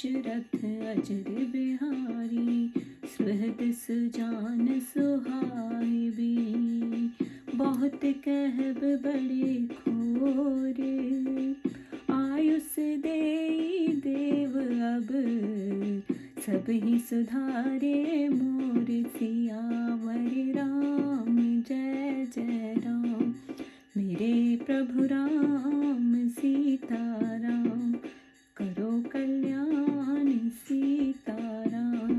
दशरथ अजर बिहारी, सुहृद सुजान सुहाइबी। बहुत कहब बड़े खोर, आयुष देई देव अब, सब ही सुधारे मोर। सियावर राम जय जय राम, मेरे प्रभु राम सीताराम, करो कल्याण सीताराम।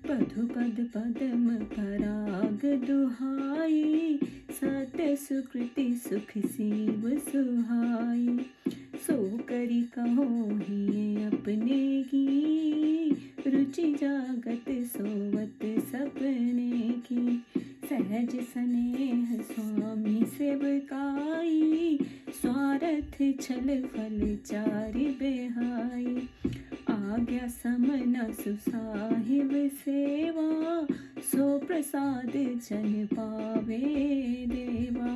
पधुपद पद्म पराग दुहाई, सत्य सुकृति सुख सीव सुहाई। सो करी कहो ही अपने की, रुचि जागत सोवत सपने की। सहज स्नेह स्वामी सेवकाई, स्वार्थ छल फल चारि बेहाई। आज्ञा समन सुसाहिब सेवा, सो प्रसाद जन पावे देवा।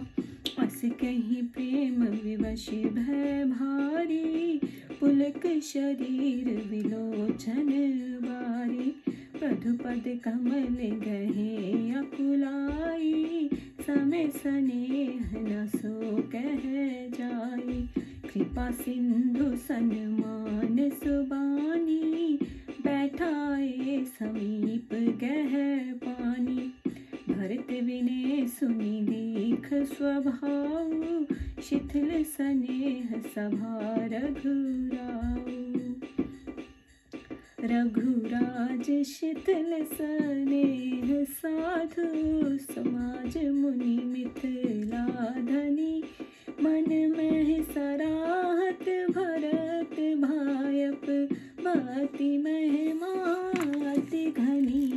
अस कहीं प्रेम विवश भय भारी, पुलक शरीर विलोचन बारी। पधुपद कमल गहे अकुलाई, समय स्नेह न सो कह जाई। कृपा सिंधु सन्मान सुबानी, बैठाए समीप गह पानी। भरत विनय सुनि दीख स्वभाव, शिथिल स्नेह सभा रघुराऊ। रघुराज शिथिल स्नेह साधु, समाज मुनि मिथिला धनी। मन में सराहत भरत भायप, बाति महिमा अति घनी।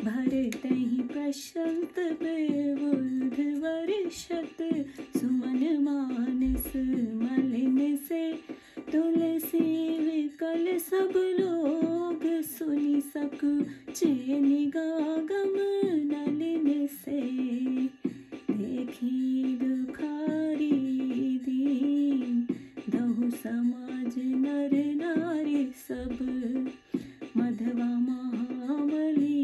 भरत ही प्रशंत बेबुध वर्षत, सुमन मानस मलिन से। तुलसी विकल सब लोग सुनि सकु, निगागम नलिन से। देखी दुखारी दीन, दहु समाज नर नारी सब। मधवा महाबली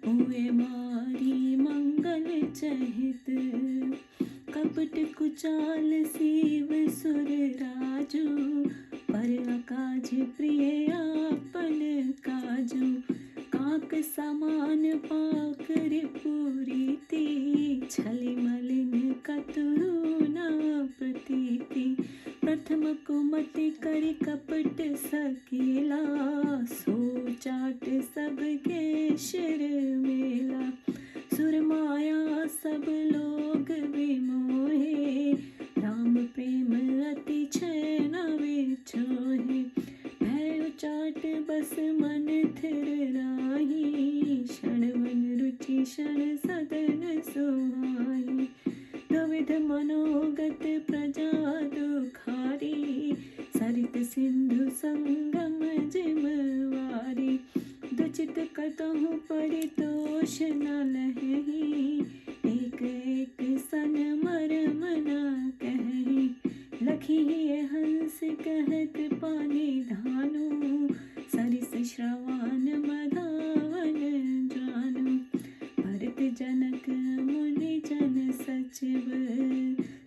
हुए मारी मंगल चहित। कपट कुचाल सीव सुर राजू, पर अकाज प्रिय आपन काजू। काक समान पाकर पुरीति, छलि मलिन कतहु न प्रतीति। प्रथम कुमति करि कपट सकेला, सो चाट सबके शिर मेला। सुर माया सब लोग विमोहे, राम प्रेम अति छय न विछोहे। भय चाट बस मन थिर राही, क्षण मन रुचि क्षण सदन सुहाई। द्विध मनोगत प्रजा दुखारी, सरित सिंधु संगम जिमवारी। दुचित कतहु परितोष न लहही, एक एक सन मरम न कहि। लखी हंस कहत पानी धानु, सरिस श्रवान मधावन जानु। भरत जनक मुनि जन सचिव,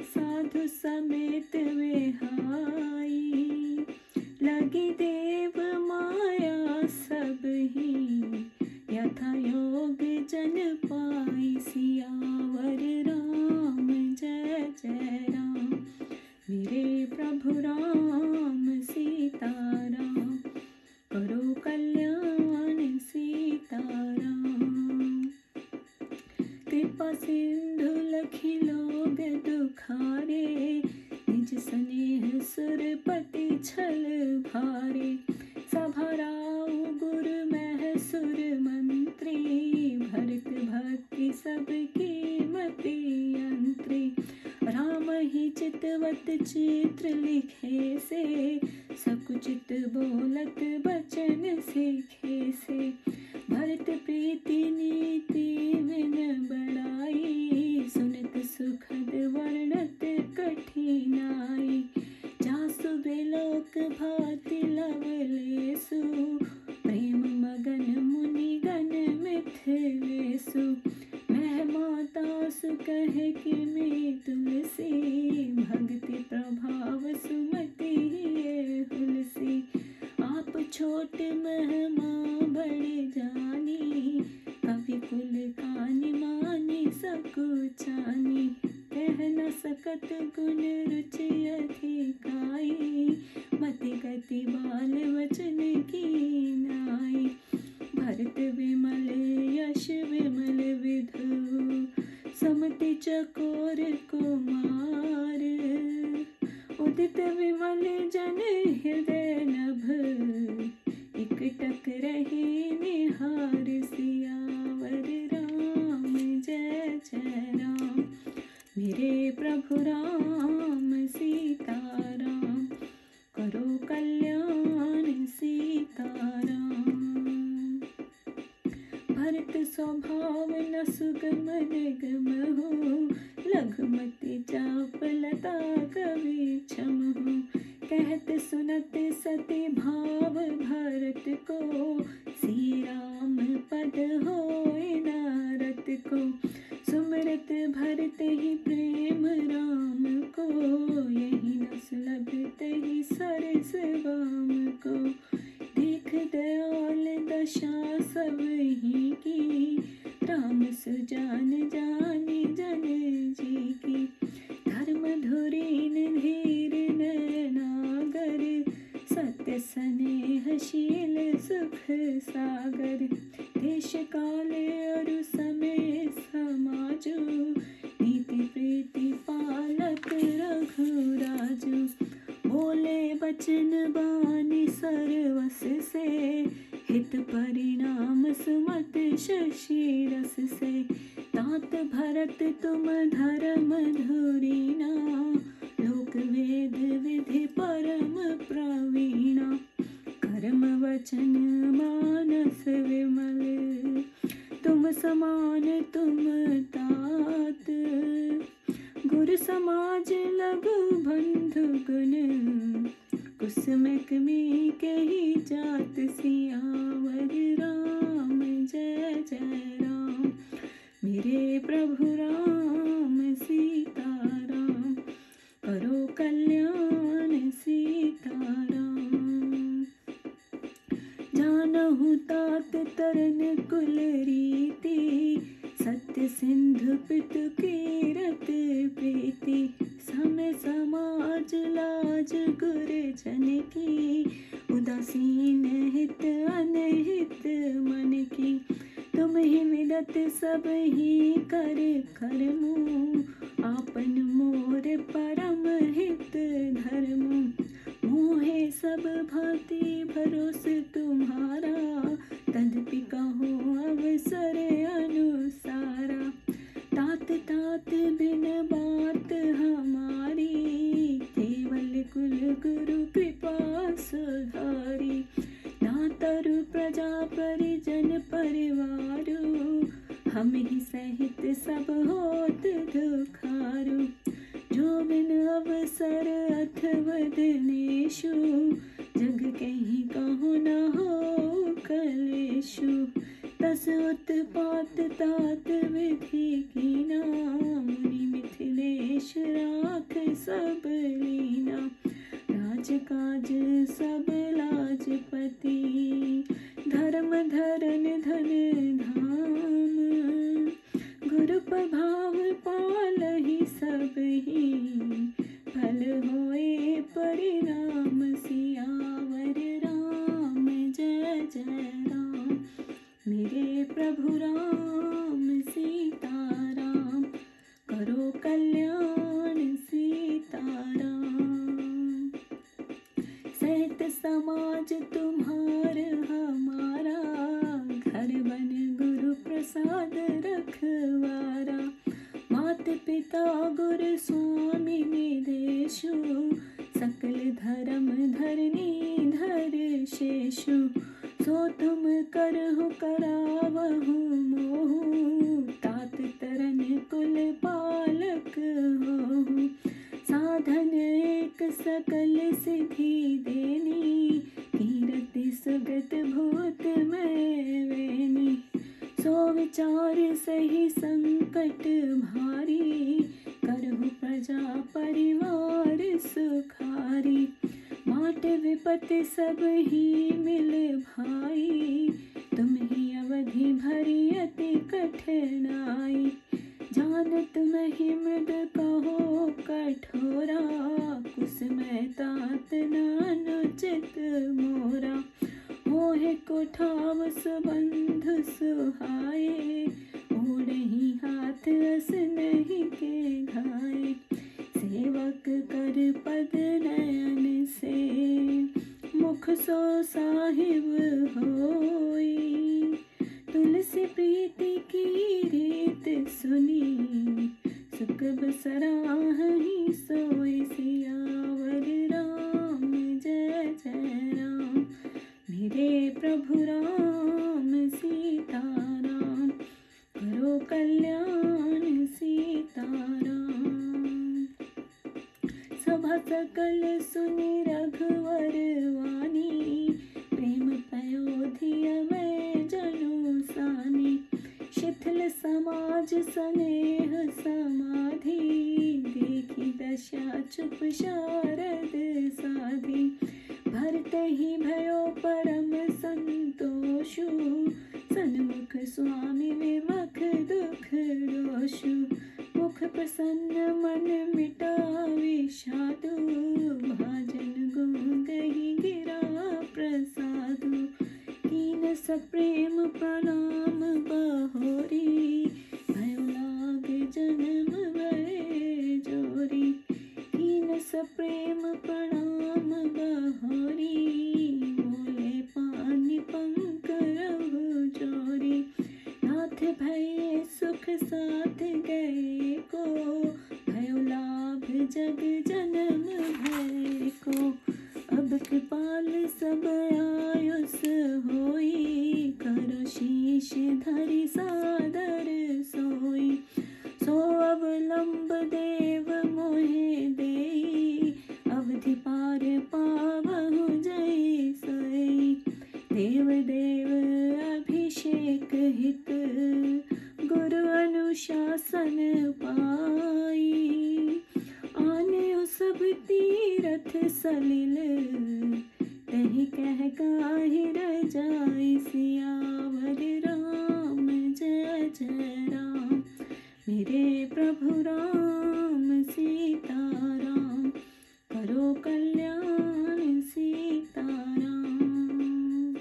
साधु समेत वेहाई। लगी देव माया सब ही, यथा योग जन पाई। सियावर राम जय जय राम, मेरे प्रभु राम सीताराम, करो कल्याण सीताराम। कृपा सिंधु लखी लोग दुखारे, निज स्नेह सुरपति छल भारे। सभा राउ गुरु मह सुर मंत्री, भरत भक्ति सबकी मति यंत्री। राम ही चितवत चित्र लिखे से, सकुचित बोलत बचन सीखे से। भरत प्रीति नीति विन बड़ाई, सुनत सुखद वर्णत कठिनाई। जासु बिलो सु महिमा तासु कह कि मैं तुलसी भक्ति प्रभाव सुमति ये हुलसी आप छोट महिमा बड़े जानी कवि कुल कानि मानी सकुचानी कह न सकत गुण रुचि अधिकाई मति गति बाल वचन की नाई भरत विमल यश विमल विधु समति चकोर कुमार उदित विमल जन हृदय नभ इकटक रहे निहार सियावर राम जय जय राम मेरे प्रभु राम सीताराम करो कल्याण सीताराम भरत स्वभाव न सुगम निगम हो लघुमति चापलता कवि क्षम हो कहत सुनत सती भाव भरत को श्री राम पद होय नारद को सुमरत भरत ही प्रेम राम को यही न सुलभत ही सरस वाम को देख दयाल दशा सब ही की राम सुजान जानी जन जी की धर्म धुरीन धीर नयनागर सत्य स्नेहशील सुख सागर देश काल और समय समाजु नीति प्रीति पालक रघुराजु बोले बचन बानी सरवस से हित परिणाम सुमत शशि रस से तात भरत तुम धर्म धुरीना लोक वेद विधि परम प्रवीणा कर्म वचन मानस विमल तुम समान तुम तात गुरु समाज लघु बंधु गुण कुसुमक में कही जात सियावर राम जय जय राम मेरे प्रभु राम सीताराम करो कल्याण सीताराम जानहु तात तरन कुल रीति सत्य सिंधु पितु कीरत प्रीति समय समाज लाज गुर जन की उदासीन हित अनहित मन की तुम ही विदत सब ही कर करमु आपन मोर परम हित धर्मु मोहे सब भांति भरोस तुम्हारा तदपि कहो अवसर अनुसारा तात तात बिन बात हमारी केवल कुल गुरु कृपा सुधारी नातरु प्रजा परिजन परिवारु हम ही सहित सब होत दुखारु जो बिन अवसर अथवा दिनेशु जग कहीं कहु न हो कलेशु तस उत्पात तात विधि की मुनि मिथिलेश राख सब लीना राजकाज सब लाजपति धर्म धरन धन धाम गुरु प्रभाव पाल ही सब ही फल होए परिणाम सियावर राम जय जय राम मेरे प्रभु राम सीताराम करो कल्याण सीताराम सहित समाज तुम्हार हमारा घर बन गुरु प्रसाद रखवारा मात पिता गुरु स्वामी निदेशु सकल धर्म धरनी धर शेषु सो तुम करहु करावहु मोहु तात तरन कुल पालक होहु साधन एक सकल सिद्धि देनी कीरति सुगत भूत में वेनी सो विचार सही संकट भारी, करहु प्रजा परिवार सुखारी। बाट विपत्ति सब ही मिल भाई, तुम ही अवधि भरी अति कठिनाई। जानत नहीं मृद कहो कठोरा, कुसमय तात नानुचित मोरा। मोहे कोठाव सुबंधु सुहाए, ओढ़ही हाथ अस नहीं के घाए। सेवक कर पद नयन से, मुख सो साहिब होई। तुलसी प्रीति की रीत सुनी, सुख बसराहि सोई। सियावर राम जय जय राम, मेरे प्रभु राम सीता राम, करो कल्याण सीता राम। सभा सकल सुनि रघुवर वाणी, प्रेम पयोधिय में जनु सानी। शिथिल समाज स्नेह समाधि, देखी दशा चुप शारद साधी। भरत ही भयो परम संतोषु, सन्मुख स्वामी विमख दुख दोषु। मुख प्रसन्न मन मिटावे साधु, भाजन गुंगहि गिरा प्रसादु। कीन सप्रेम प्रणाम बहोरी, भयो लाग जन्म भय जोरी। कीन सप्रेम प्रणाम बहोरी, बोले पानी पंख रहु जोरी। नाथ भय सुख साथ गए को, भयो लाभ जग जन्म भय को। अब कृपाल सब आयुष होई, करो शीश धरि सादर सोई। सो अवलंब देव मोहे देई, अवधि पार पावहु जय सोई। देव देव अभिषेक हित, गुरु अनुशासन पाई। आने सब तीरथ सलिल, तहि कह काहि रजाई। सियावर राम जय जय राम, मेरे प्रभु राम सीता राम, करो कल्याण सीता राम।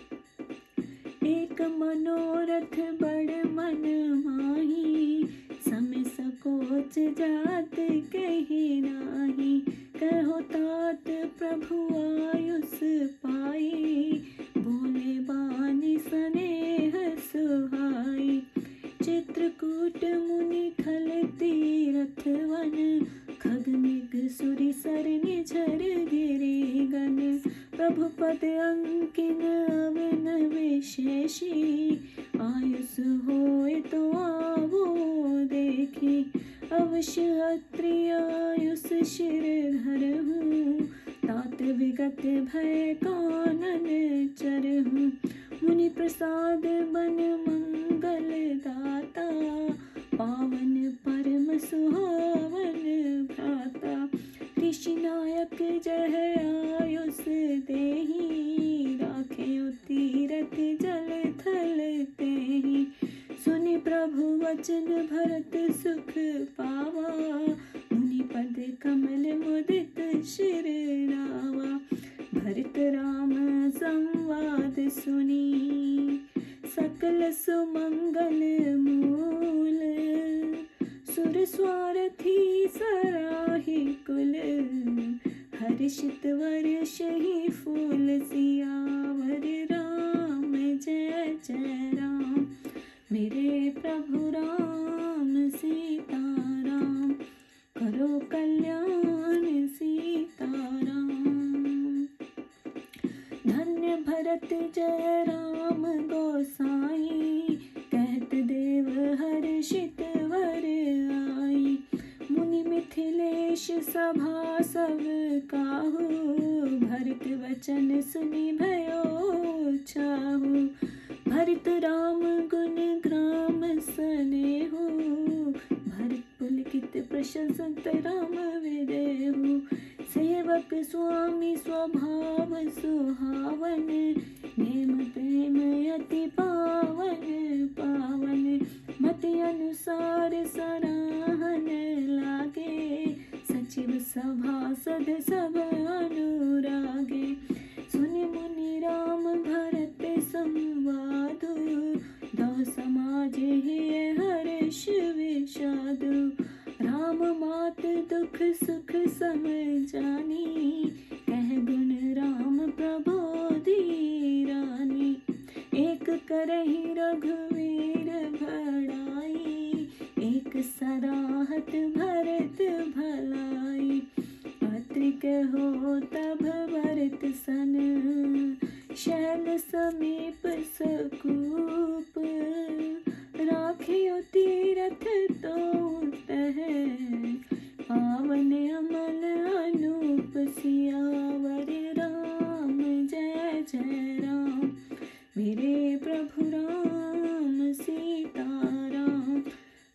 एक मनोरथ बड़ मन माही, सम सकोच जात कही नाही। कहो तात प्रभु आयुष पाई, बोले बानी स्नेह सुहाई। चित्रकूट मुनि खल तीरथ वन, खग मृग सुरि सर निझर गिरि गण। प्रभु पद अंकिन अवन विशेषी, आयुष होय तो आवो देखी। अवश्य अत्रि आयुष शिर धरहूँ, तात विगत भय कानन चरहूँ। मुनि प्रसाद बन मंगल दाता, पावन परम सुहावन भ्राता। ऋषि नायक जय आयुष देहि, राखे तीरथ जल थल तेहि। सुनि प्रभु वचन भरत सुख पावा, मुनि पद कमल मुदित शिर नावा। भरत राम संवाद सुनी, सकल सुमंगल मूल। सुर स्वारथी सराही कुल, हर्षित वर्षहि फूल। सियावर राम जय जय राम, मेरे प्रभु राम सीता राम, करो कल्याण सीता राम। धन्य भरत जय राम गोसाई, कहत देव हर्षित वर आई। मुनि मिथिलेश सभा सब काहू, भरत वचन सुनि भयो छाहू। भरत राम गुण ग्राम सनेहु, भरत पुलकित प्रशंसत राम विदेहु। सेवक स्वामी स्वभाव सुहावन, नेम प्रेम अति पावन पावन। मति अनुसार सराहन लागे, सचिव सभासद सब अनुरागे। सुनि मुनि राम भरत संवादु, दौ समाज हिय हर्ष विषादु। राम मात दुख सुख सम जानी, कह गुण राम प्रबोधि रानी। एक करहि रघुवीर बड़ाई, एक सराहत भरत भलाई। अत्रि कहो तब भरत सन, शैल समीप सकूप। राखियो तीरथ तो तह, पावन अमल अनूप। सियावर राम जय जय राम, मेरे प्रभु राम सीताराम।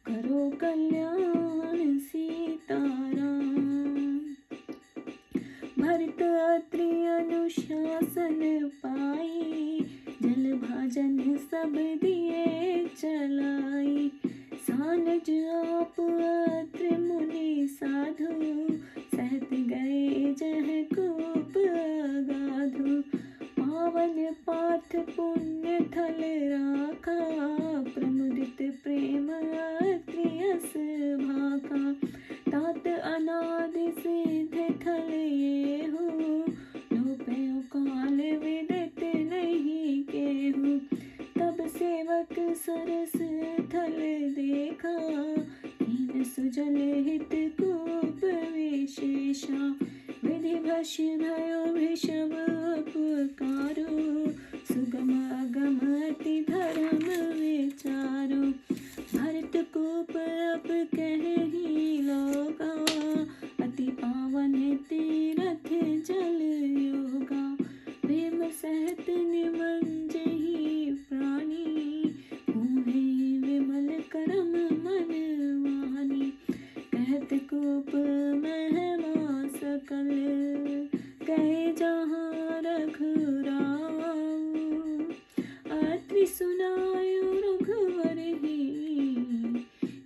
करो कल्याण सीताराम। भरत अत्रि अनुशासन पाई, जल भाजन सब दिए चलाई। सानज आप अत्रि मुनि साधु, सहत गए जह कूप अगाधु। पावन पाथ पुण्य थल राखा, प्रमुदित प्रेम अत्रि यस भाखा। तात अनादि सिद्ध थल येहु, लोपयो काल विदित नहीं केहु। तब सेवक सरस थल देखा, हीन सुजल हित कूप विशेषा। विधि भ्रष्ट भयो विषम उपकारो, सुगम अगम अति धर्म विचारो। भरत कूप अब कहि लोगा, अति पावन तीरथ जल योगा। प्रेम सहित निमंजहि प्राणी, मोहि विमल करम मन वानी। कहत कूप महिमा सकल, कहे जहाँ रघुराऊ। अत्रि सुनायो रघुवर ही,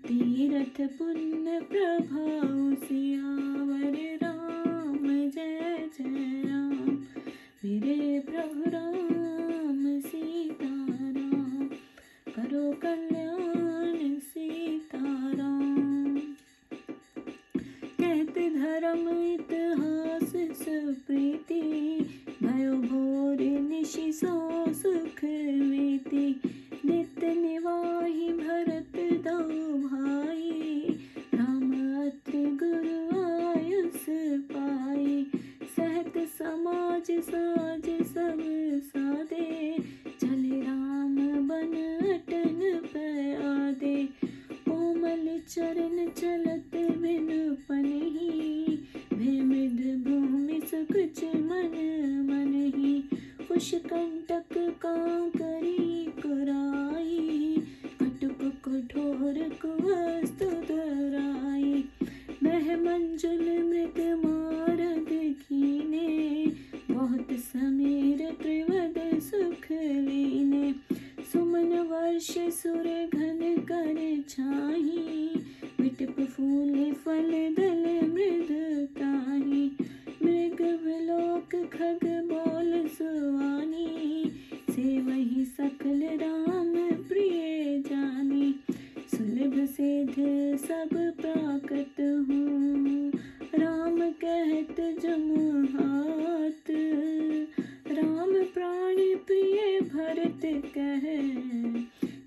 तीरथ पुण्य प्रभाव। सियावर राम जय जय राम, मेरे प्रभु राम सीताराम। करो कल्याण सीताराम। कहत धर्म इतिहास सुप्रीति, भयो भोर निशि सो सुख वीति। नित्य निवाहि भरत दो भाई, राम अत्रि गुरु आयुष पाई। सहत समाज साज सब सादे, चले राम बन अटन प्यादे। कोमल चरण चलत बिनु पनहि, भय मृदु भूमि सकुच मन मनहि। कुश कंटक कांकरी कुराई, कटुक कठोर कुवस्तु धराई। मह मंजुल मृग मारग कीने, बहुत समीर त्रिवद सुख लीने। सुमन वर्ष सुर घन कर छाही, विटप फूल फल दल मृद ताही। मृग विलोक खग बोल सुवानी, सेवहि सकल राम प्रिय जानी। सुलभ सिद्ध सब प्राकृत हूँ, राम कहत जम हाथ। राम प्राण प्रिय भरत कह,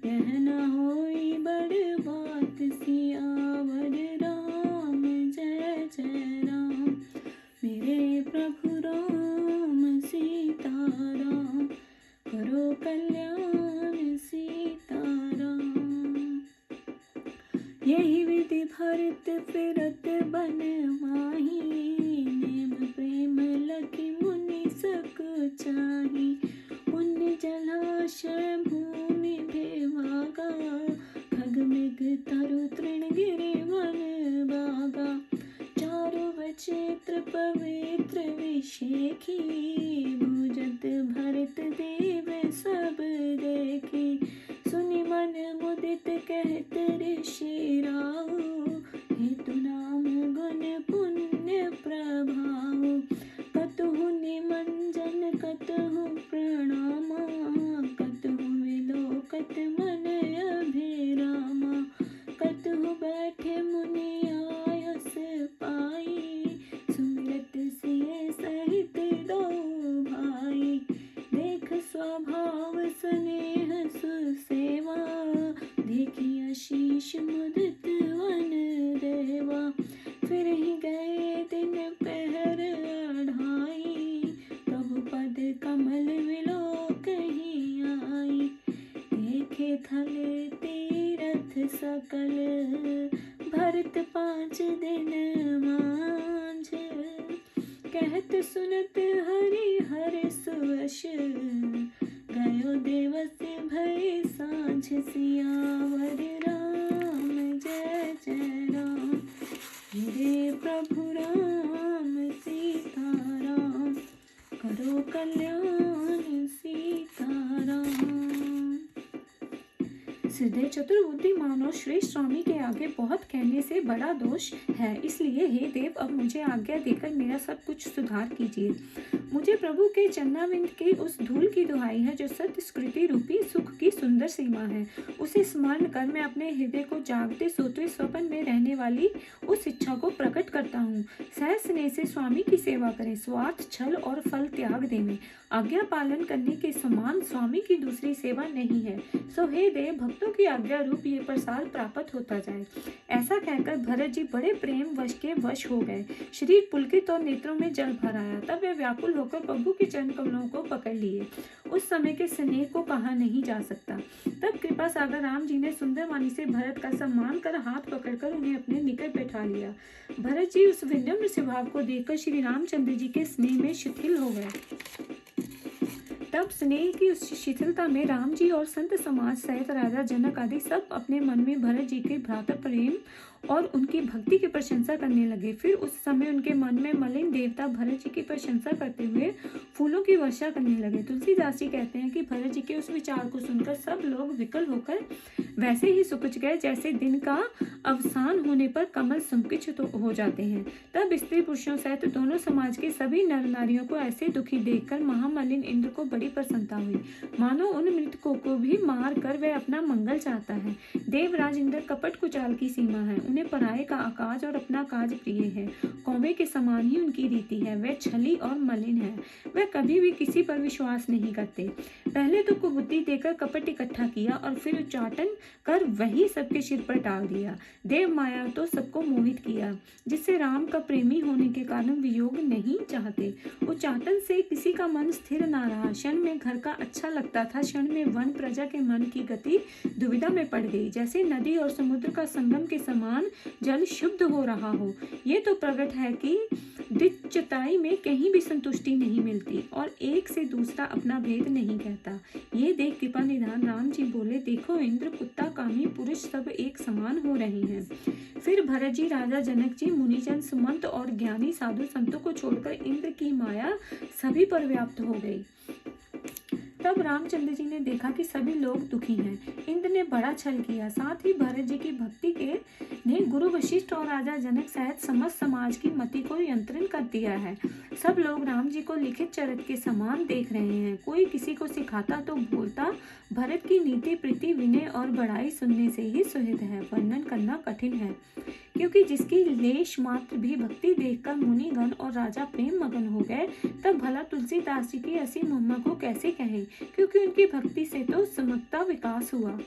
यह न होई बड़ बात। सियावर राम जय जय राम, मेरे प्रभु राम सीताराम। करो कल्याण सीताराम। यही विधि भरत फिरत बन माही, नेम प्रेम लखि मुनि सक चाही। पुण्य जलाशय भूमि भेवागा, खग मृग तरु तृण गिरि वन बागा, चारु वचित्र पवित्र विषेखी, भुजत भरत देव सब देखी, सुनि मन मुदित कहत ऋषि राव, हेतु नाम गुण पुण्य प्रभाव, कतहु निमंजन कतहु प्रणामा, कतहु विलोकत मन अभिरामा, कतहु बैठे मुनि आयस पाई, सुमिरत सिय सहित दो भाई, देख स्वभाव स्नेह सुसेवा, देखी आशीष मुदित वन देवा, फिर ही गए दिन पहर अढ़ाई, प्रभु पद कमल विलोक ही आई, देखे थल तीरथ सकल, भरत 5 दिन मांझ, कहत सुनत हरि हर सुवश, गयो देवस भय साँझ, सियावर राम जय जय राम, मेरे प्रभु राम सीता राम, करो कल्याण सीताराम। हृदय चतुर्बुद्धि मानो श्रेष्ठ स्वामी के आगे बहुत कहने से बड़ा दोष है, इसलिए हे देव अब मुझे आज्ञा देकर मेरा सब कुछ सुधार कीजिए। मुझे प्रभु के चरणारविंद की उस धूल की दुहाई है जो सत्य स्कृति रूपी सुख की सुंदर सीमा है। उसे स्मरण कर मैं अपने हृदय को जागते सोते स्वप्न में रहने वाली उस इच्छा को प्रकट करता हूँ। सहज स्नेह से स्वामी की सेवा करें, स्वार्थ छल और फल त्याग देवें। आज्ञा पालन करने के समान स्वामी की दूसरी सेवा नहीं है। सो हे देव, भक्तों की आज्ञा रूप ये प्रसाद प्राप्त होता जाए। ऐसा कहकर भरत जी बड़े प्रेम वश के वश हो गए। शरीर पुलकित और नेत्रों में जल भर आया। तब वे व्याकुल होकर प्रभु के चरण कमलों को पकड़ लिए। उस समय के स्नेह को कहा नहीं जा सकता। तब कृपा सागर राम जी ने सुंदर वाणी से भरत का सम्मान कर हाथ पकड़कर उन्हें अपने निकट बैठा लिया। भरत जी उस विनम्र स्वभाव को देखकर श्री रामचंद्र जी के स्नेह में शिथिल हो गए। तब स्नेह की उस शिथिलता में राम जी और संत समाज सहित राजा जनक आदि सब अपने मन में भरत जी के भ्रातृ प्रेम और उनकी भक्ति की प्रशंसा करने लगे। फिर उस समय उनके मन में मलिन देवता भरत जी की प्रशंसा करते हुए फूलों की वर्षा करने लगे। तुलसीदास जी कहते हैं कि भरत जी के उस विचार को सुनकर सब लोग विकल होकर वैसे ही सुकुच गए जैसे दिन का अवसान होने पर कमल संकुचित हो जाते हैं। तब स्त्री पुरुषों सहित दोनों समाज के सभी नर नारियों को ऐसे दुखी देखकर महामलिन इंद्र को बड़ी प्रसन्नता हुई, मानो उन मृतकों को भी मार कर वह अपना मंगल चाहता है। देवराज इंद्र कपट कुचाल की सीमा है। उन्हें पराये का आकाज और अपना काज प्रिय है। कौवे के समान ही उनकी रीति है। वह छली और मलिन है। वह कभी भी किसी पर विश्वास नहीं करते। पहले तो कुबुद्धि देकर कपट इकट्ठा किया और फिर उच्चाटन कर वही सबके सिर पर डाल दिया। देव माया तो सबको मोहित किया, जिससे राम का प्रेमी होने के कारण वियोग नहीं चाहते। उच्चाटन से किसी का मन स्थिर ना रहा। क्षण में घर का अच्छा लगता था, क्षण में वन प्रजा के मन की गति दुविधा में पड़ गई। जैसे नदी और समुद्र का संगम के समान जल शुद्ध हो रहा हो। ये तो प्रकट है कि द्विचताई में कहीं भी संतुष्टि नहीं मिलती और एक से दूसरा अपना भेद नहीं कहता। ये देख कृपा निधान राम जी बोले, देखो इंद्र, कुत्ता, कामी, पुरुष सब एक समान हो रहे हैं। फिर भरत जी, राजा जनक जी, मुनिजन, सुमंत और ज्ञानी साधु संतों को छोड़कर इंद्र की माया सभी पर व्याप्त हो गई। तब रामचंद्र जी ने देखा कि सभी लोग दुखी हैं। इंद्र ने बड़ा छल किया। साथ ही भरत जी की भक्ति के ने गुरु वशिष्ठ और राजा जनक सहित समस्त समाज की मति को नियंत्रण कर दिया है। सब लोग राम जी को लिखित चरित्र के समान देख रहे हैं। कोई किसी को सिखाता तो बोलता, भरत की नीति, प्रीति, विनय और बड़ाई सुनने से ही सुहित है, वर्णन करना कठिन है। क्योंकि जिसकी लेश मात्र भी भक्ति देखकर मुनिगण और राजा प्रेम मगन हो गए, तब भला तुलसीदास जी की ऐसी महिमा को कैसे कहें, क्योंकि उनकी भक्ति से तो समग्रता विकास हुआ।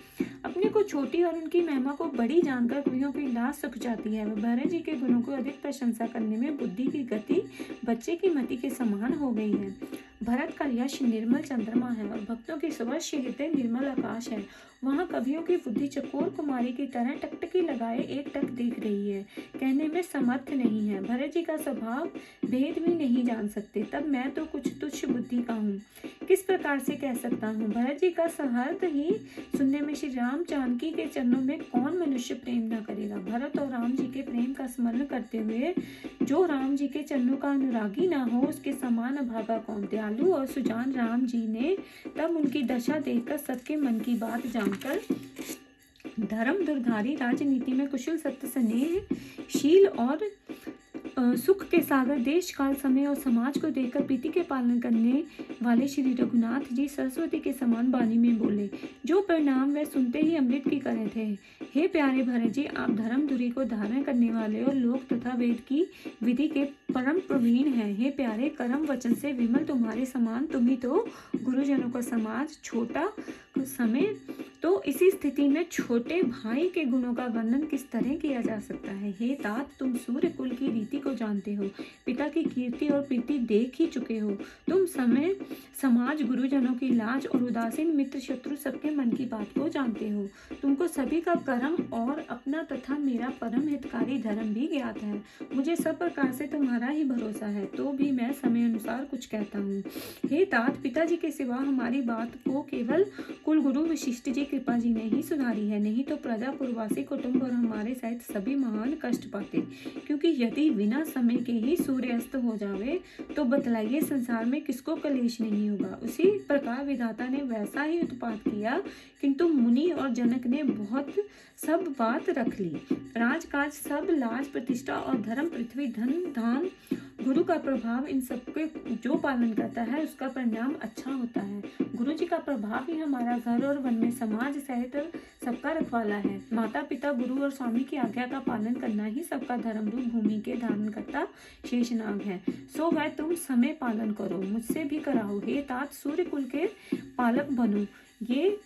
अपने को छोटी और उनकी महिमा को बड़ी जानकर कवियों की लाज सूख जाती है। भरत जी के गुणों को अधिक प्रशंसा करने में बुद्धि की गति बच्चे की मति के समान हो गई है। भरत का यश निर्मल चंद्रमा है और भक्तों की स्वच्छ हृदय निर्मल आकाश है। वहाँ कवियों की बुद्धि चकोर कुमारी की तरह टकटकी लगाए एक टक देख रही रही है, कहने में समर्थ नहीं है। भरत जी का स्वभाव भेद भी नहीं जान सकते, तब मैं तो कुछ तुच्छ बुद्धि का हूँ, किस प्रकार से कह सकता हूँ। भरत जी का सहर्ष ही सुनने में श्री राम जानकी के चरणों में कौन मनुष्य प्रेम न करेगा। भरत और राम जी के प्रेम का स्मरण करते हुए जो राम जी के चरणों का अनुरागी ना हो, उसके समान अभागा कौन। दयालु और सुजान राम जी ने तब उनकी दशा देखकर सबके मन की बात जानकर धर्म दुर्धारी, राजनीति में कुशल, सत्य, स्नेह शील और सुख के सागर, देश काल समय और समाज को देखकर प्रीति के पालन करने वाले श्री रघुनाथ जी सरस्वती के समान वाणी में बोले, जो परिणाम वह सुनते ही अमृत की करे थे। हे प्यारे भरत जी, आप धर्म धुरी को धारण करने वाले और लोक तथा वेद की विधि के परम प्रवीण हैं। हे प्यारे, कर्म वचन से विमल तुम्हारे समान तुम ही तो गुरुजनों का समाज छोटा समय, तो इसी स्थिति में छोटे भाई के गुणों का वर्णन किस तरह किया जा सकता है। हे तात, तुम सूर्य कुल की रीति को जानते हो, पिता की कीर्ति और प्रीति देख ही चुके हो। तुम समय समाज, गुरुजनों की लाज और उदासीन मित्र शत्रु सबके मन की बात को जानते हो। तुमको सभी का कर्म और अपना तथा मेरा परम हितकारी धर्म भी ज्ञात है। मुझे सब प्रकार से तुम्हारा ही भरोसा है, तो भी मैं समय अनुसार कुछ कहता हूँ। हे तात, पिताजी के सिवा हमारी बात को केवल कुल गुरु वशिष्ठ जी कृपा जी ने ही सुधारी है, नहीं तो प्रजा, पूर्ववासी, कुटुंब और हमारे सहित सभी महान कष्ट पाते। क्योंकि यदि बिना समय के ही सूर्य अस्त हो जावे तो बतलाइए संसार में किसको कलेश नहीं होगा। उसी प्रकार विधाता ने वैसा ही उत्पात किया, किंतु मुनि और जनक ने बहुत सब बात रख ली। राजकाज सब, लाज, प्रतिष्ठा और धर्म, पृथ्वी, धन, धाम, गुरु का प्रभाव, इन सबके जो पालन करता है उसका परिणाम अच्छा होता है। गुरु जी का प्रभाव ही हमारा घर और वन में समाज सहित सबका रखवाला है। माता पिता, गुरु और स्वामी की आज्ञा का पालन करना ही सबका धर्म रूप भूमि के धारण करता शेषनाग है। सो वह तुम समय पालन करो, मुझसे भी कराओ। हे तात, सूर्य कुल के पालक बनो। ये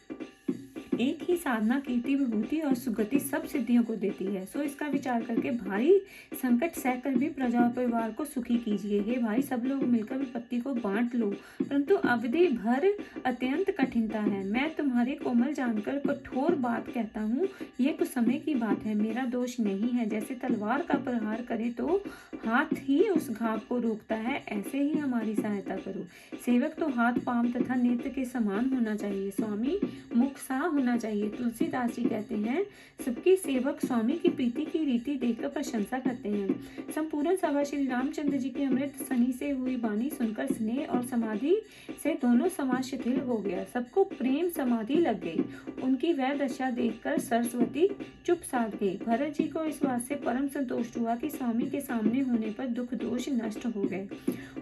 एक ही साधना कीर्ति, विभूति और सुगति सब सिद्धियों को देती है। सो इसका विचार करके भारी संकट सहकर भी प्रजा और परिवार को सुखी कीजिए। हे भाई, सब लोग मिलकर विपत्ति को बांट लो, परंतु अवधि भर अत्यंत कठिनता है। मैं तुम्हारे कोमल जानकर कठोर बात कहता हूँ, ये कुछ समय की बात है, मेरा दोष नहीं है। जैसे तलवार का प्रहार करे तो हाथ ही उस घाव को रोकता है, ऐसे ही हमारी सहायता करो। सेवक तो हाथ, पांव तथा नेत्र के समान होना चाहिए, स्वामी मुख सा होना चाहिए। तुलसीदास जी कहते हैं, सबके सेवक स्वामी की प्रीति की रीति देखकर प्रशंसा करते हैं। संपूर्ण सभा श्री रामचंद्र जी की अमृत सनी से हुई वाणी सुनकर स्नेह और समाधि से दोनों समाज शिथिल हो गया। सबको प्रेम समाधि लग गई। उनकी वह दशा देखकर सरस्वती चुप साध गई। भरत जी को इस बात से परम संतोष हुआ कि स्वामी के सामने होने पर दुख दोष नष्ट हो गए।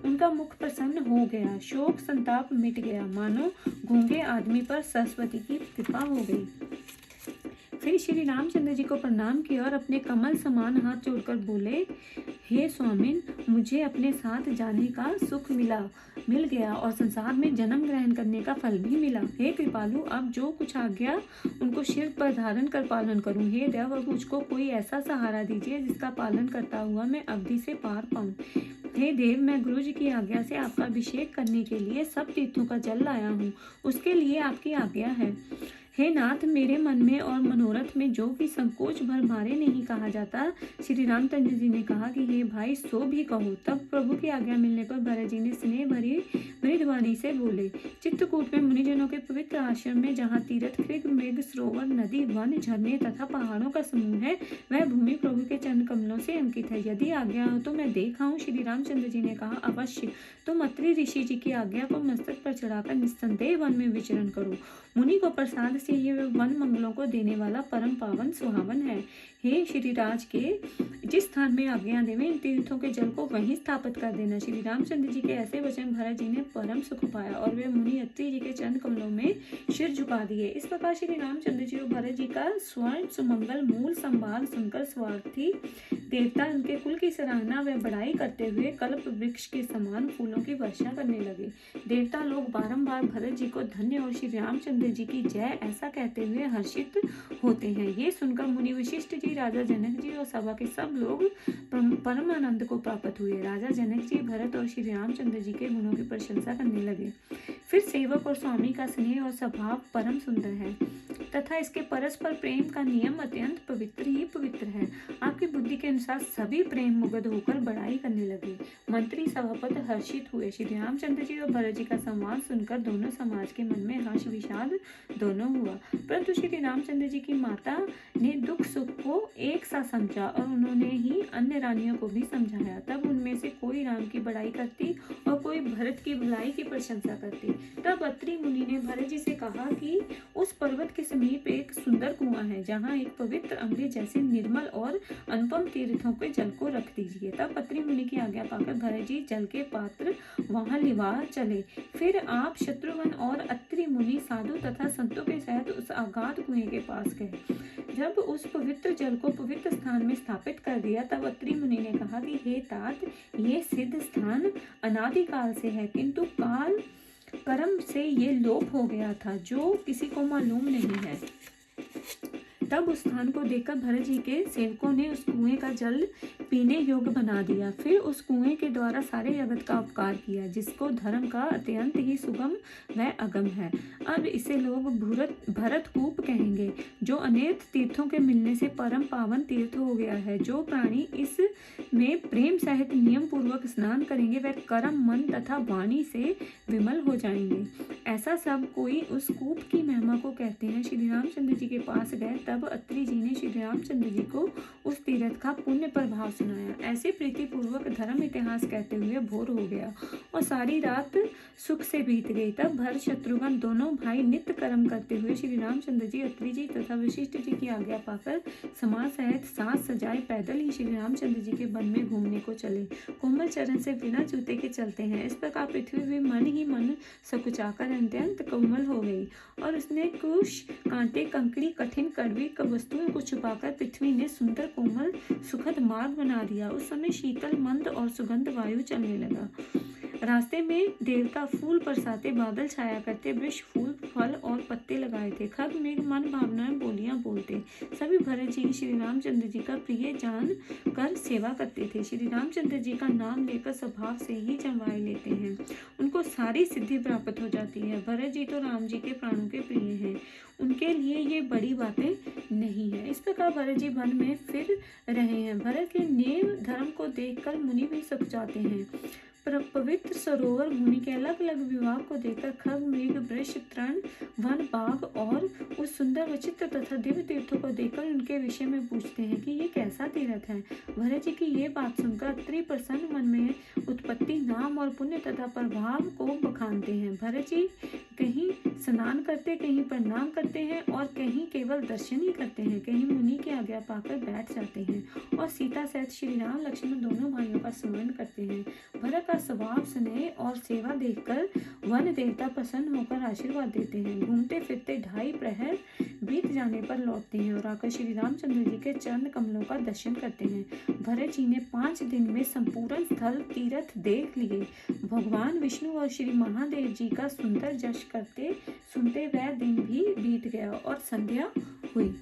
उनका मुख प्रसन्न हो गया, शोक संताप मिट गया, मानो गूंगे आदमी पर सरस्वती की कृपा हो गई। फिर श्री रामचंद्र जी को प्रणाम किया और अपने कमल समान हाथ जोड़कर बोले, हे स्वामिन, मुझे अपने साथ जाने का सुख मिल गया और संसार में जन्म ग्रहण करने का फल भी मिला। हे कृपालु, अब जो कुछ आज्ञा उनको शिर पर धारण कर पालन करूं। हे देव, अब मुझको कोई ऐसा सहारा दीजिए जिसका पालन करता हुआ मैं अवधि से पार पाऊं। हे देव, मैं गुरु जी की आज्ञा से आपका अभिषेक करने के लिए सब तीर्थों का जल लाया हूँ, उसके लिए आपकी आज्ञा है। हे नाथ, मेरे मन में और मनोरथ में जो कि संकोच भर मारे नहीं कहा जाता। श्री रामचंद्र जी ने कहा कि हे भाई, सो भी कहो। तब प्रभु की आज्ञा मिलने पर भरत जी ने स्नेह भरी मृदवाणी से बोले, चित्रकूट में मुनिजनों के पवित्र आश्रम में जहाँ तीर्थ, कृग, मृग, सरोवर, नदी, वन, झरने तथा पहाड़ों का समूह है, वह भूमि प्रभु के चरण कमलों से अंकित है। यदि आज्ञा हो तो मैं देख आऊं। श्री रामचंद्र जी ने कहा, अवश्य। तुम अत्रि ऋषि जी की आज्ञा को मस्तक पर चढ़ाकर निस्संदेह वन में विचरण करो। मुनि को प्रसाद से ये वन मंगलों को देने वाला परम पावन सुहावन है। हे श्री राज के जिस स्थान में आज्ञा देवे, इन तीर्थों के जल को वहीं स्थापित कर देना। श्री रामचंद्र जी के ऐसे वचन भरत जी ने परम सुख पाया और वे मुनि अत्रि जी के चरण कमलों में सिर झुका दिए। इस प्रकार श्री रामचंद्र जी और भरत जी का स्वर्ण सुमंगल मूल संभाल सुनकर स्वार्थी देवता उनके कुल की सराहना व बड़ाई करते हुए कल्प वृक्ष के समान फूलों की वर्षा करने लगे। देवता लोग बारंबार भरत जी को धन्य और श्री रामचंद्र जी की जय ऐसा कहते हुए हर्षित होते हैं। ये सुनकर मुनि वशिष्ठ जी, राजा जनक जी और सभा के सब लोग परम आनंद को प्राप्त हुए। राजा जनक जी भरत और श्री रामचंद्र जी के गुणों की प्रशंसा करने लगे। फिर सेवक और स्वामी का स्नेह और स्वभाव परम सुंदर है तथा इसके परस्पर प्रेम का नियम अत्यंत पवित्र ही पवित्र है। आपकी बुद्धि जी के अनुसार सभी प्रेम मुग्ध होकर बड़ाई करने लगे। मंत्री सभापति हर्षित हुए। श्री रामचंद्र जी और भरत जी का संवाद सुनकर दोनों समाज के मन में हर्ष विषाद दोनों हुआ। परंतु श्री रामचंद्र जी की माता ने दुख सुख को एक सा समझा और उन्होंने ही अन्य रानियों को भी समझाया। तब उनमें से कोई राम की बड़ाई करती और कोई भरत की भलाई की प्रशंसा करती। तब अत्रि मुनि ने भरत जी से कहा कि उस पर्वत के समीप एक सुंदर कुआं है, जहाँ एक पवित्र अमृत जैसे निर्मल और अनुपम तीर्थों के जल को रख दीजिए। तब अत्रि मुनि की आज्ञा पाकर भरत जी जल के पात्र वहां लिवा चले। फिर आप शत्रुघ्न और अत्रि मुनि साधु तथा संतों के सहित उस अगाध कुएं के पास गए। जब उस पवित्र जल को पवित्र स्थान में स्थापित कर दिया, तब अत्रि मुनि ने कहा कि हे तात, ये सिद्ध स्थान अनादिकाल से है, किंतु काल कर्म से ये लोप हो गया था, जो किसी को मालूम नहीं है। तब उस स्थान को देखकर भरत जी के सेवकों ने उस कुएं का जल पीने योग्य बना दिया। फिर उस कुएं के द्वारा सारे जगत का उपकार किया, जिसको धर्म का अत्यंत ही सुगम व अगम है। अब इसे लोग भरतकूप कहेंगे, जो अनेक तीर्थों के मिलने से परम पावन तीर्थ हो गया है। जो प्राणी इस में प्रेम सहित नियम पूर्वक स्नान करेंगे, वह कर्म, मन तथा वाणी से विमल हो जाएंगे। ऐसा सब कोई उस कूप की महिमा को कहते हैं। श्री रामचंद्र जी के पास गए, तब अत्रि जी ने श्री रामचंद्र जी को उस तीर्थ का पुण्य प्रभाव सुनाया। ऐसे प्रीतिपूर्वक धर्म इतिहास कहते हुए भोर हो गया और सारी रात सुख से बीत गई। तब भरत शत्रुघ्न दोनों भाई नित्य कर्म करते हुए श्री रामचंद्र जी, अत्रि जी तथा वशिष्ठ जी की आज्ञा पाकर समाज सहित साज सजाए पैदल ही श्री रामचंद्र जी के वन में घूमने को चले। कोमल चरण से बिना जूते के चलते हैं। इस प्रकार पृथ्वी भी मन ही मन सकुचाकर अत्यंत कोमल हो गई और उसने कुश, कांटे, कंकड़ी, कठिन कड़वी वस्तुओं को छुपाकर पृथ्वी ने सुंदर, कोमल, सुखद मार्ग बना दिया। उस समय शीतल, मंद और सुगंध वायु चलने लगा। रास्ते में देवता फूल बरसाते, बादल छाया करते, वृक्ष फूल, फल और पत्ते लगाए थे। खग मेघ मन भावनाएं बोलियां बोलते। सभी भरत जी श्री रामचंद्र जी का प्रिय जान कर सेवा करते थे। श्री रामचंद्र जी का नाम लेकर स्वभाव से ही जमवाए लेते हैं, उनको सारी सिद्धि प्राप्त हो जाती है। भरत जी तो राम जी के प्राणों के प्रिय हैं, उनके लिए ये बड़ी बातें नहीं है। इस प्रकार भरत जी वन में फिर रहे हैं। भरत के नेम धर्म को देखकर मुनि भी सक जाते हैं। पवित्र सरोवर भूमि के अलग अलग विभाग को देखकर खग, मेघ, वृक्ष, तृण, वन, बाग और उस सुंदर, विचित्र तथा दिव्य तीर्थों को देखकर उनके विषय में पूछते हैं कि ये कैसा तीर्थ है। भरत जी की ये बात सुनकर अत्रि प्रसन्न मन में उत्पत्ति, नाम और पुण्य तथा प्रभाव को बखानते हैं। भरत जी कहीं स्नान करते, कहीं प्रणाम करते हैं और कहीं केवल दर्शन ही करते हैं, कहीं मुनि की आज्ञा पाकर बैठ जाते हैं और सीता सहित श्री राम लक्ष्मण दोनों भाइयों का स्मरण करते हैं। भरत का स्वभाव, स्नेह और सेवा देखकर वन देवता प्रसन्न होकर आशीर्वाद देते हैं। घूमते फिरते 2.5 प्रहर बीत जाने पर लौटते हैं और आकर श्री रामचंद्र जी के चरण कमलों का दर्शन करते हैं। भरत जी ने 5 दिन में संपूर्ण स्थल तीर्थ देख लिए। भगवान विष्णु और श्री महादेव जी का सुंदर जश करते सुनते वह दिन भी बीत गया और संध्या हुई।